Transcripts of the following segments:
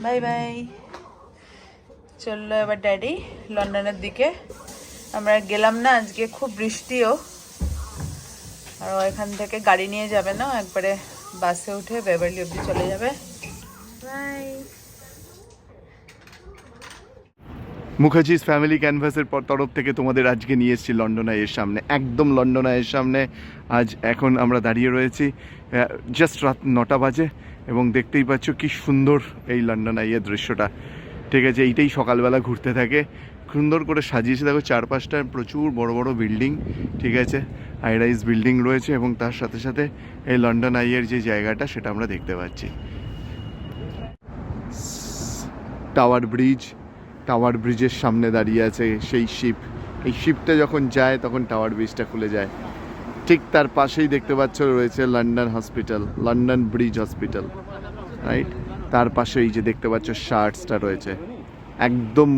Bye bye. চললো এবার daddy লন্ডনের দিকে। আমরা গেলাম না আজকে, খুব বৃষ্টিও, আর এখান থেকে গাড়ি নিয়ে যাবে না, একবারে বাসে উঠে বেভারলি অব্দি চলে যাবে। বাই। মুখার্জিস ফ্যামিলি ক্যানভাসের তরফ থেকে তোমাদের আজকে নিয়ে এসেছি লন্ডন আইয়ের সামনে, একদম লন্ডন আইয়ের সামনে। আজ এখন আমরা দাঁড়িয়ে রয়েছি, জাস্ট রাত 9টা বাজে, এবং দেখতেই পাচ্ছ কি সুন্দর এই লন্ডন আইয়ের দৃশ্যটা। ঠিক আছে, এইটাই সকালবেলা ঘুরতে থাকে, সুন্দর করে সাজিয়েছে। দেখো চারপাশটা প্রচুর বড় বড় বিল্ডিং, ঠিক আছে, হাই রাইজ বিল্ডিং রয়েছে, এবং তার সাথে সাথে এই লন্ডন আইয়ের যে জায়গাটা সেটা আমরা দেখতে পাচ্ছি। টাওয়ার ব্রিজ, টাওয়ার ব্রিজের সামনে দাঁড়িয়ে আছে সেই শিপ। এই শিপটা যখন যায় তখন টাওয়ার ব্রিজটা খুলে যায়। ঠিক তার পাশেই দেখতে পাচ্ছ রয়েছে London hospital, London bridge hospital, right. তার পাশে এই যে দেখতে পাচ্ছ শার্টসটা রয়েছে, একদম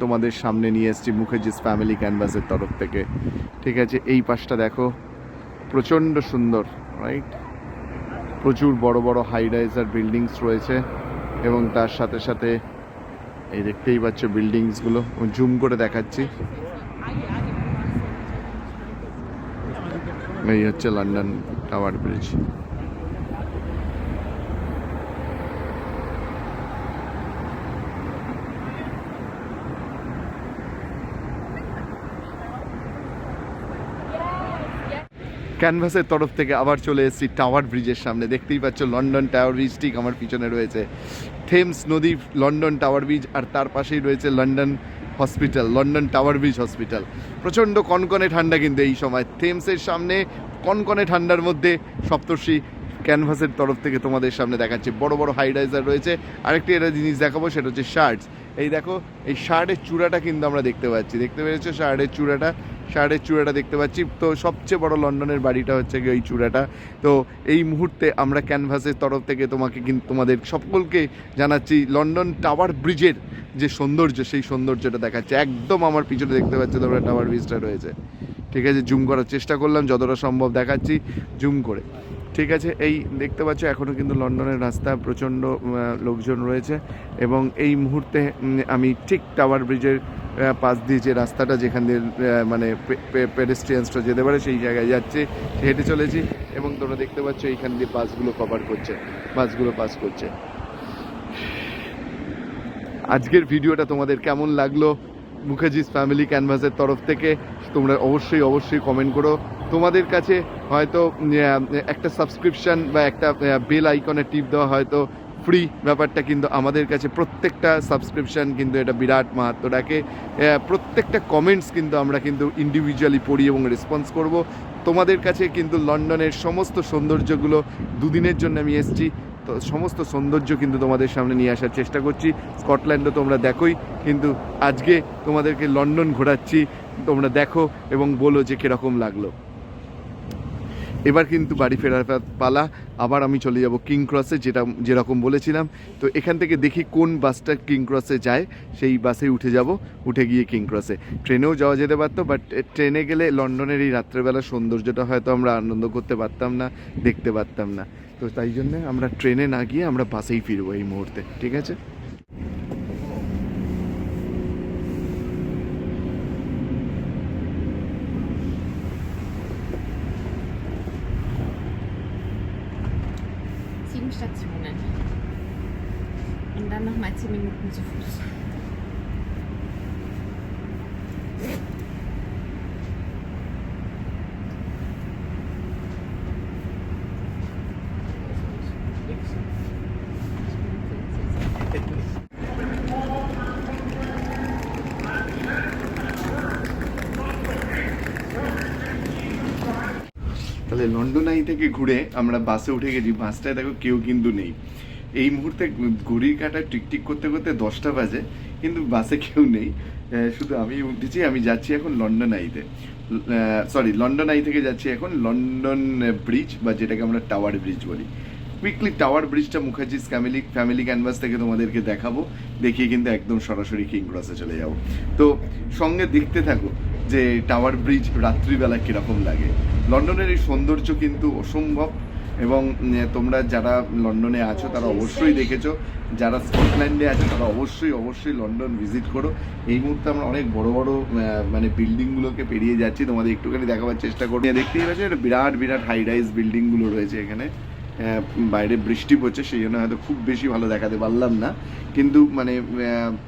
তোমাদের সামনে নিয়ে এসেছি মুখার্জিস ফ্যামিলি ক্যানভাসের তরফ থেকে। ঠিক আছে, এই পাশটা দেখো, প্রচণ্ড সুন্দর, রাইট। প্রচুর বড় বড় হাই রাইজার বিল্ডিংস রয়েছে, এবং তার সাথে সাথে এই দেখতেই পাচ্ছ বিল্ডিংসগুলো, জুম করে দেখাচ্ছি। এই হচ্ছে লন্ডন টাওয়ার ব্রিজ। ক্যানভাসের তরফ থেকে আবার চলে এসেছি টাওয়ার ব্রিজের সামনে। দেখতেই পাচ্ছ লন্ডন টাওয়ার ব্রিজ ঠিক আমার পিছনে রয়েছে, থেমস নদী, লন্ডন টাওয়ার ব্রিজ, আর তার পাশেই রয়েছে London hospital, London tower bridge hospital. প্রচণ্ড কনকনে ঠান্ডা কিন্তু এই সময় থেমসের সামনে, কনকনে ঠান্ডার মধ্যে সপ্তর্ষি ক্যানভাসের তরফ থেকে তোমাদের সামনে দেখাচ্ছে। বড় বড় হাই রাইজার রয়েছে। আরেকটি একটা জিনিস দেখাবো, সেটা হচ্ছে শার্টস। এই দেখো, এই শার্টের চূড়াটা কিন্তু আমরা দেখতে পাচ্ছি, দেখতে পেরেছো শার্টের চূড়াটা, শার্টের চূড়াটা দেখতে পাচ্ছি। তো সবচেয়ে বড় লন্ডনের বাড়িটা হচ্ছে কি ওই চূড়াটা। তো এই মুহূর্তে আমরা ক্যানভাসের তরফ থেকে তোমাদের সকলকে জানাচ্ছি লন্ডন টাওয়ার ব্রিজের যে সৌন্দর্য, সেই সৌন্দর্যটা দেখাচ্ছে। একদম আমার পিছনে দেখতে পাচ্ছ তোমরা টাওয়ার ব্রিজটা রয়েছে। ঠিক আছে, জুম করার চেষ্টা করলাম, যতটা সম্ভব দেখাচ্ছি জুম করে। ঠিক আছে, এই দেখতে পাচ্ছ এখনও কিন্তু লন্ডনের রাস্তা প্রচণ্ড লোকজন রয়েছে, এবং এই মুহূর্তে আমি ঠিক টাওয়ার ব্রিজের পাশ দিয়ে যে রাস্তাটা, যেখান দিয়ে মানে পেডেস্ট্রিয়ান্সরা যেতে পারে, সেই জায়গায় যাচ্ছে, হেঁটে চলেছি। এবং তোমরা দেখতে পাচ্ছ এইখান দিয়ে বাসগুলো কভার করছে, বাসগুলো পাস করছে। আজকের ভিডিওটা তোমাদের কেমন লাগলো মুখার্জিস ফ্যামিলি ক্যানভাসের তরফ থেকে তোমরা অবশ্যই কমেন্ট করো। তোমাদের কাছে হয়তো একটা সাবস্ক্রিপশান বা একটা বেল আইকনে টিপ দেওয়া হয়তো ফ্রি, ব্যাপারটা কিন্তু আমাদের কাছে প্রত্যেকটা সাবস্ক্রিপশান কিন্তু এটা বিরাট মাহাত্ম্য রাখে। প্রত্যেকটা কমেন্টস কিন্তু আমরা কিন্তু ইন্ডিভিজুয়ালি পড়ি এবং রেসপন্স করব। তোমাদের কাছে কিন্তু লন্ডনের সমস্ত সৌন্দর্যগুলো, দুদিনের জন্য আমি এসেছি, তো সমস্ত সৌন্দর্য কিন্তু তোমাদের সামনে নিয়ে আসার চেষ্টা করছি। স্কটল্যান্ডও তোমরা দেখোই, কিন্তু আজকে তোমাদেরকে লন্ডন ঘোরাচ্ছি, তোমরা দেখো এবং বলো যে কীরকম লাগলো। এবার কিন্তু বাড়ি ফেরার পালা। আবার আমি চলে যাব কিং ক্রসে, যেরকম বলেছিলাম। তো এখান থেকে দেখি কোন বাসটা কিং ক্রসে যায়, সেই বাসে উঠে যাব, উঠে গিয়ে কিং ক্রসে। ট্রেনেও যাওয়া যেতে পারতো, বাট ট্রেনে গেলে লন্ডনের এই রাত্রেবেলা সৌন্দর্যটা হয়তো আমরা আনন্দ করতে পারতাম না, দেখতে পারতাম না। তো তাই জন্যে আমরা ট্রেনে না গিয়ে আমরা বাসেই ফিরবো এই মুহূর্তে। ঠিক আছে, Stationen. Und dann nochmal 10 Minuten zu Fuß. তাহলে লন্ডন আই থেকে ঘুরে আমরা বাসে উঠে গেছি। বাসটায় দেখো কেউ কিন্তু নেই এই মুহূর্তে। ঘড়ির কাঁটা টিকটিক করতে করতে 10টা বাজে, কিন্তু বাসে কেউ নেই, শুধু আমি উঠেছি। আমি যাচ্ছি এখন লন্ডন আইতে, লন্ডন আই থেকে যাচ্ছি এখন লন্ডন ব্রিজ, বা যেটাকে আমরা টাওয়ার ব্রিজ বলি। কুইকলি টাওয়ার ব্রিজটা মুখার্জিস ফ্যামিলি ক্যানভাস থেকে তোমাদেরকে দেখাবো, দেখিয়ে কিন্তু একদম সরাসরি কিং ক্রসে চলে যাবো। তো সঙ্গে দেখতে থাকো যে টাওয়ার ব্রিজ রাত্রিবেলা কীরকম লাগে। লন্ডনের এই সৌন্দর্য কিন্তু অসম্ভব, এবং তোমরা যারা লন্ডনে আছো তারা অবশ্যই দেখেছো, যারা স্কটল্যান্ডে আছে তারা অবশ্যই লন্ডন ভিজিট করো। এই মুহূর্তে আমরা অনেক বড় বড় মানে বিল্ডিংগুলোকে পেরিয়ে যাচ্ছি, তোমাদের একটুখানি দেখাবার চেষ্টা করি। দেখতেই পাচ্ছ এটা বিরাট হাই রাইজ বিল্ডিংগুলো রয়েছে এখানে। বাইরে বৃষ্টি পড়ছে সেই জন্য হয়তো খুব বেশি ভালো দেখাতে পারলাম না, কিন্তু মানে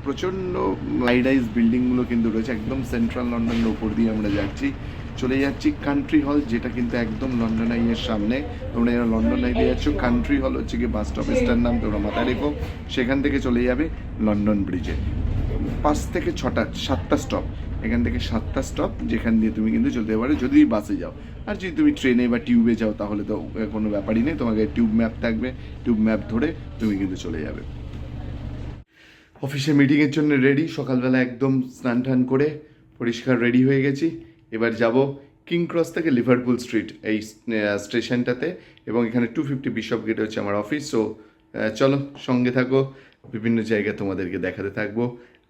প্রচণ্ড হাই রাইজ বিল্ডিংগুলো কিন্তু রয়েছে। একদম সেন্ট্রাল লন্ডনের ওপর দিয়ে আমরা চলে যাচ্ছি কান্ট্রি হল, যেটা কিন্তু একদম লন্ডন আইয়ের সামনে। তোমরা যারা লন্ডন আইতে যাচ্ছ, কান্ট্রি হল হচ্ছে কি বাস স্টপেজটার নাম, তোমরা মাথায় রেখো। সেখান থেকে চলে যাবে লন্ডন ব্রিজে। 5 থেকে 7টা স্টপ, এখান থেকে 7টা স্টপ, যেখান দিয়ে তুমি কিন্তু চলতে পারো যদি বাসে যাও। আর যদি তুমি ট্রেনে বা টিউবে যাও তাহলে তো কোনো ব্যাপারই নেই, তোমাকে টিউব ম্যাপ থাকবে, টিউব ম্যাপ ধরে তুমি কিন্তু চলে যাবে। অফিসে মিটিংয়ের জন্য রেডি, সকালবেলা একদম স্নান টান করে পরিষ্কার রেডি হয়ে গেছি। এবার যাব কিং ক্রস থেকে লিভারপুল স্ট্রিট এই স্টেশনটাতে, এবং এখানে 250 বিশপ গেট হচ্ছে আমার অফিস। সো চলো সঙ্গে থাকো, বিভিন্ন জায়গা তোমাদেরকে দেখাতে থাকবো।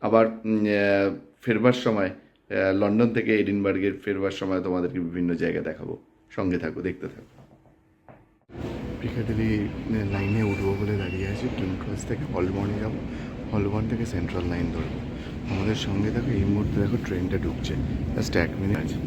আবার ফেরবার সময় লন্ডন থেকে এডিনবার্গের ফেরবার সময় তোমাদেরকে বিভিন্ন জায়গা দেখাবো, সঙ্গে থাকো, দেখতে থাকো। পিকাডেলি লাইনে উঠবো বলে দাঁড়িয়ে আছি, কিং ক্রস থেকে হলবর্নে যাবো, হলবর্ন থেকে সেন্ট্রাল লাইন ধরবো। আমাদের সঙ্গে থাকো। এই মুহূর্তে দেখো ট্রেনটা ঢুকছে, জাস্ট 1 মিনিট আছে।